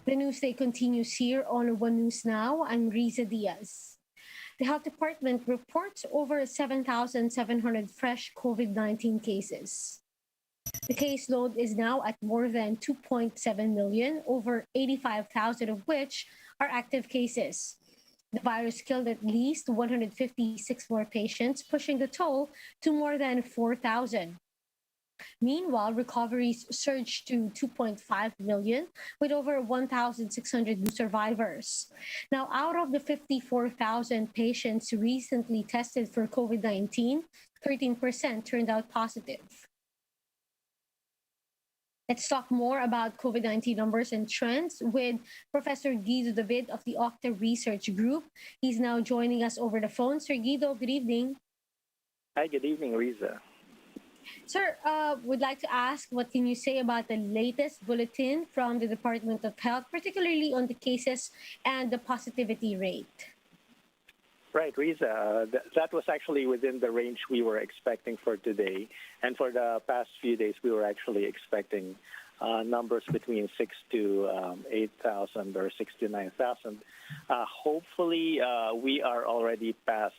The news day continues here on One News Now. I'm Riza Diaz. The health department reports over 7,700 fresh COVID 19 cases. The caseload is now at more than 2.7 million, over 85,000 of which are active cases. The virus killed at least 156 more patients, pushing the toll to more than 4,000. Meanwhile, recoveries surged to 2.5 million with over 1,600 new survivors. Now, out of the 54,000 patients recently tested for COVID 19, 13% turned out positive. Let's talk more about COVID 19 numbers and trends with Professor Guido David of the Octa Research Group. He's now joining us over the phone. Sir Guido, good evening. Hi, good evening, Riza. Sir, would like to ask what can you say about the latest bulletin from the Department of Health, particularly on the cases and the positivity rate? Right, Riza, that was actually within the range we were expecting for today. And for the past few days, we were actually expecting numbers between 6 to 8,000 or 6 to 9,000. Hopefully, we are already past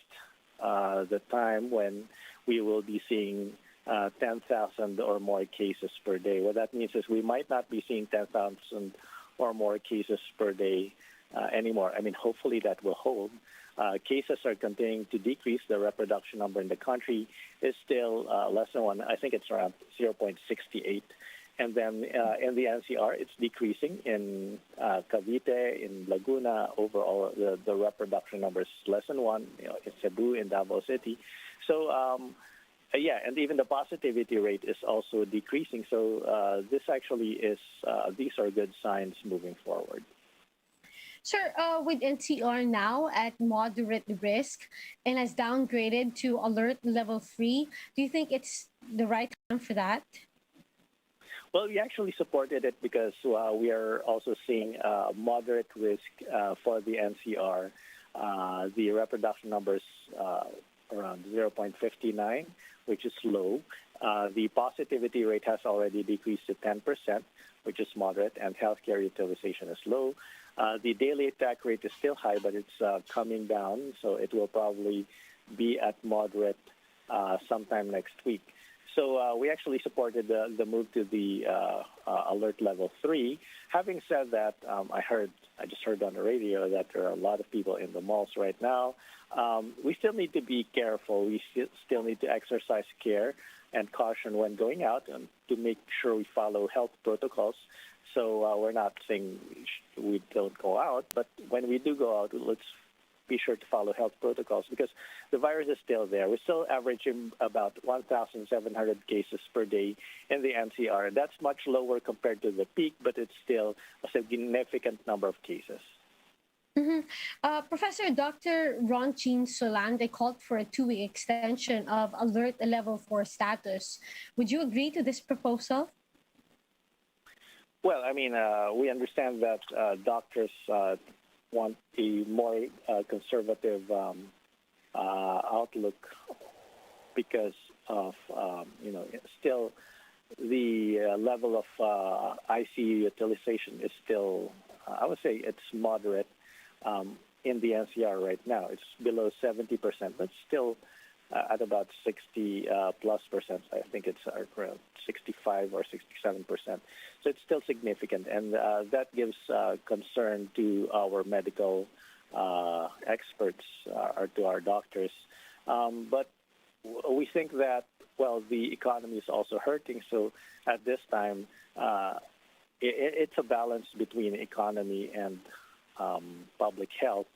the time when we will be seeing 10,000 or more cases per day. What that means is we might not be seeing 10,000 or more cases per day anymore. I mean, hopefully that will hold. Cases are continuing to decrease. The reproduction number in the country is still less than one. I think it's around 0.68. And then in the NCR, it's decreasing. In Cavite, in Laguna, overall, the reproduction number is less than one. In Cebu, in Davao City. So, yeah, and even the positivity rate is also decreasing. So this actually is, these are good signs moving forward. Sir, with NCR now at moderate risk and has downgraded to alert level 3, do you think it's the right time for that? Well, we actually supported it because we are also seeing moderate risk for the NCR. The reproduction numbers around 0.59, which is low. The positivity rate has already decreased to 10%, which is moderate, and healthcare utilization is low. The daily attack rate is still high, but it's coming down, so it will probably be at moderate sometime next week. So we actually supported the move to the alert level 3. Having said that, I just heard on the radio that there are a lot of people in the malls right now. We still need to be careful. We still need to exercise care and caution when going out and to make sure we follow health protocols. So we're not saying we don't go out, but when we do go out, let's be sure to follow health protocols because the virus is still there. We're still averaging about 1,700 cases per day in the NCR. That's much lower compared to the peak, but it's still a significant number of cases. Mm-hmm. Professor Dr. Ron Jean Solande called for a 2-week extension of alert level 4 status. Would you agree to this proposal? Well, I mean, we understand that doctors want a more conservative outlook because of, still the level of ICU utilization is still, I would say it's moderate in the NCR right now. It's below 70%, but still at about 60 plus percent. I think it's around 65 or 67%. So it's still significant, and that gives concern to our medical experts or to our doctors. But we think that, well, the economy is also hurting. So at this time, it's a balance between economy and public health.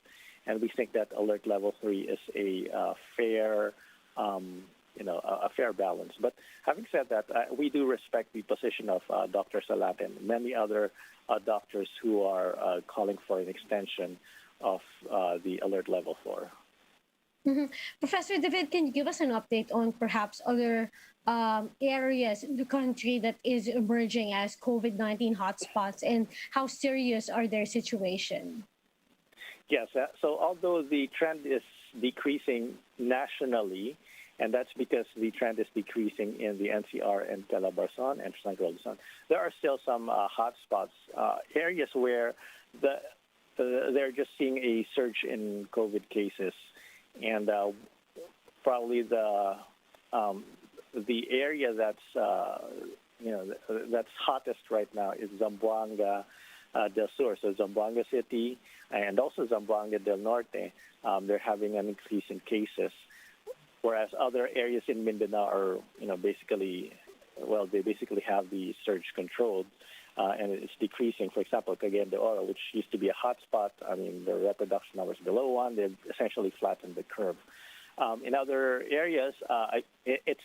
And we think that alert level 3 is a fair, a fair balance. But having said that, we do respect the position of Dr. Salat and many other doctors who are calling for an extension of the alert level 4. Mm-hmm. Professor David, can you give us an update on perhaps other areas in the country that is emerging as COVID-19 hotspots and how serious are their situation? Yes. So although the trend is decreasing nationally, And that's because the trend is decreasing in the NCR and Calabarzon and Central Luzon. There are still some hotspots, areas where they're just seeing a surge in COVID cases, and probably the area that's hottest right now is Zamboanga del Sur, so Zamboanga City and also Zamboanga del Norte. They're having an increase in cases, whereas other areas in Mindanao are, basically have the surge controlled, and it's decreasing. For example, Cagayan de Oro, which used to be a hot spot, the reproduction numbers below 1, they've essentially flattened the curve. In other areas, it's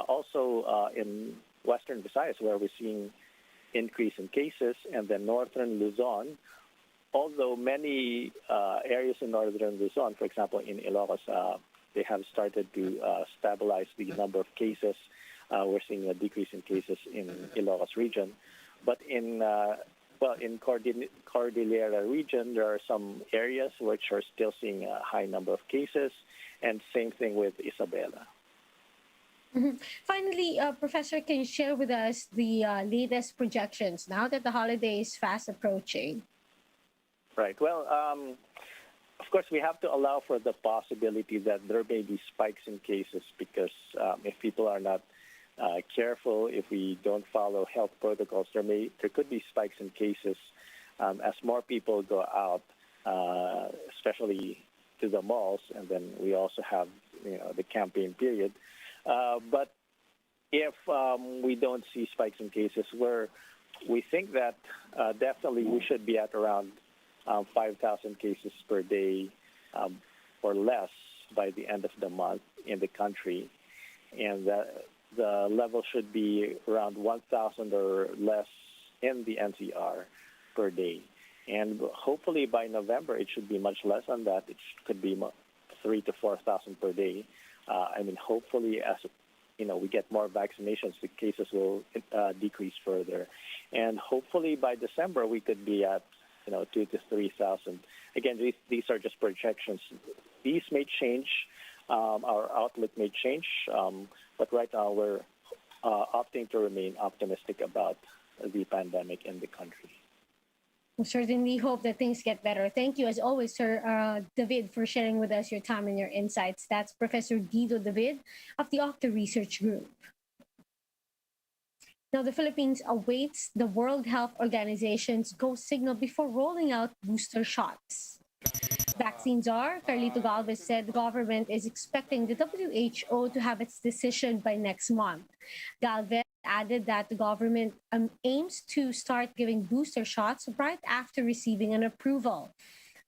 also in Western Visayas where we're seeing increase in cases, and then Northern Luzon, although many areas in Northern Luzon, for example, in Ilocos, they have started to stabilize the number of cases. We're seeing a decrease in cases in Ilocos region. But in Cordillera region, there are some areas which are still seeing a high number of cases, and same thing with Isabela. Finally, Professor, can you share with us the latest projections now that the holiday is fast approaching? Right. Well, of course, we have to allow for the possibility that there may be spikes in cases because if people are not careful, if we don't follow health protocols, there could be spikes in cases as more people go out, especially to the malls, and then we also have the campaign period. But if we don't see spikes in cases, we think that definitely we should be at around 5,000 cases per day or less by the end of the month in the country, and the level should be around 1,000 or less in the NCR per day. And hopefully by November, it should be much less than that. It could be 3,000 to 4,000 per day. Hopefully as we get more vaccinations, the cases will decrease further. And hopefully by December, we could be at 2,000 to 3,000. Again, these are just projections. These may change. Our outlook may change. But right now, we're opting to remain optimistic about the pandemic in the country. We certainly hope that things get better. Thank you, as always, Sir David, for sharing with us your time and your insights. That's Professor Guido David of the Octa Research Group. Now, the Philippines awaits the World Health Organization's go signal before rolling out booster shots. Vaccine czar Carlito Galvez said the government is expecting the WHO to have its decision by next month. Galvez added that the government aims to start giving booster shots right after receiving an approval.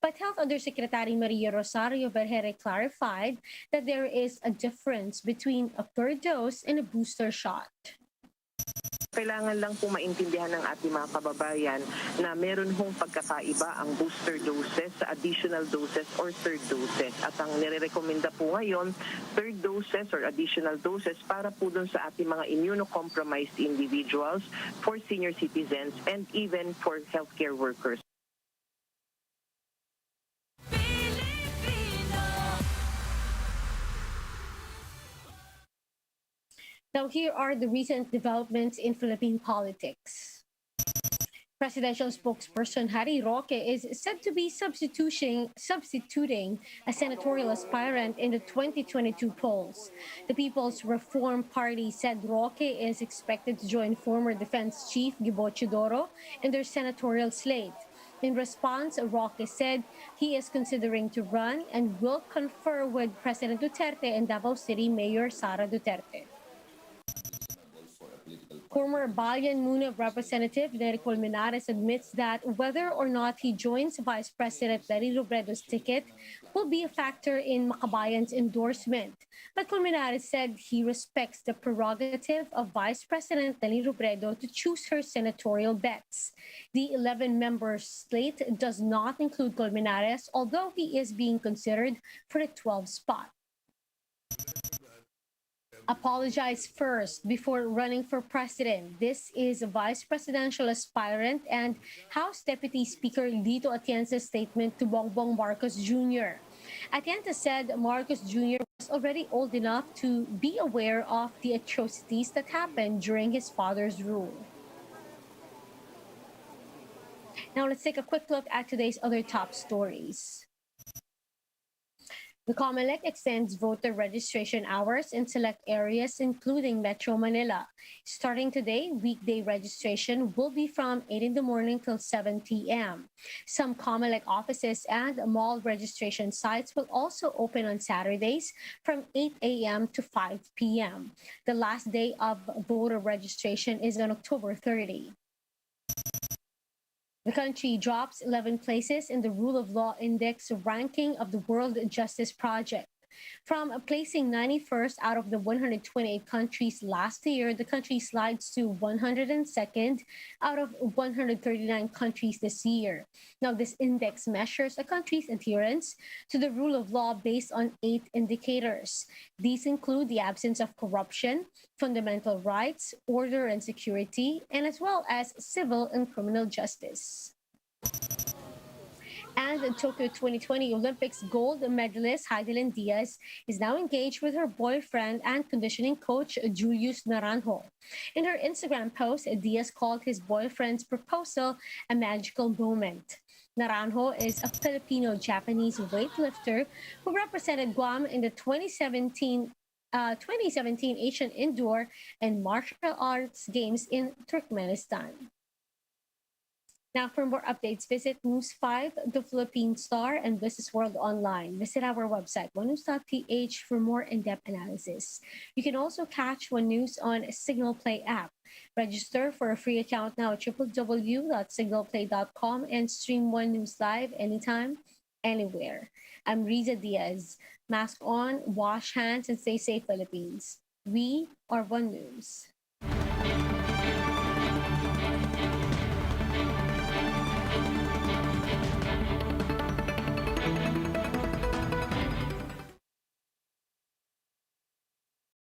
But Health Undersecretary Maria Rosario Vergere clarified that there is a difference between a third dose and a booster shot. Kailangan lang po maintindihan ng ating mga kababayan na meron hong pagkakaiba ang booster doses sa additional doses or third doses. At ang nire-recommenda po ngayon, third doses or additional doses para po dun sa ating mga immunocompromised individuals, for senior citizens, and even for healthcare workers. Now, here are the recent developments in Philippine politics. Presidential spokesperson Harry Roque is said to be substituting a senatorial aspirant in the 2022 polls. The People's Reform Party said Roque is expected to join former Defense Chief Gibo Chidoro in their senatorial slate. In response, Roque said he is considering to run and will confer with President Duterte and Davao City Mayor Sara Duterte. Former Bayan Muna Representative Nery Colmenares admits that whether or not he joins Vice President Lenny Robredo's ticket will be a factor in Makabayan's endorsement. But Colmenares said he respects the prerogative of Vice President Lenny Robredo to choose her senatorial bets. The 11-member slate does not include Colmenares, although he is being considered for the 12th spot. Apologize first before running for president. This is a vice presidential aspirant and House Deputy Speaker Lito Atienza's statement to Bongbong Marcos Jr. Atienza said Marcos Jr. was already old enough to be aware of the atrocities that happened during his father's rule. Now let's take a quick look at today's other top stories. The COMELEC extends voter registration hours in select areas, including Metro Manila. Starting today, weekday registration will be from 8 in the morning till 7 p.m. Some COMELEC offices and mall registration sites will also open on Saturdays from 8 a.m. to 5 p.m. The last day of voter registration is on October 30. The country drops 11 places in the Rule of Law Index ranking of the World Justice Project. From placing 91st out of the 128 countries last year, the country slides to 102nd out of 139 countries this year. Now, this index measures a country's adherence to the rule of law based on 8 indicators. These include the absence of corruption, fundamental rights, order and security, and as well as civil and criminal justice. And the Tokyo 2020 Olympics gold medalist Heidelin Diaz is now engaged with her boyfriend and conditioning coach Julius Naranjo. In her Instagram post, Diaz called his boyfriend's proposal a magical moment. Naranjo is a Filipino-Japanese weightlifter who represented Guam in the 2017 Asian Indoor and Martial Arts Games in Turkmenistan. Now, for more updates, visit News 5, The Philippine Star, and Business World Online. Visit our website, onenews.ph, for more in-depth analysis. You can also catch One News on Signal Play app. Register for a free account now at www.signalplay.com and stream One News live anytime, anywhere. I'm Riza Diaz. Mask on, wash hands, and stay safe, Philippines. We are One News.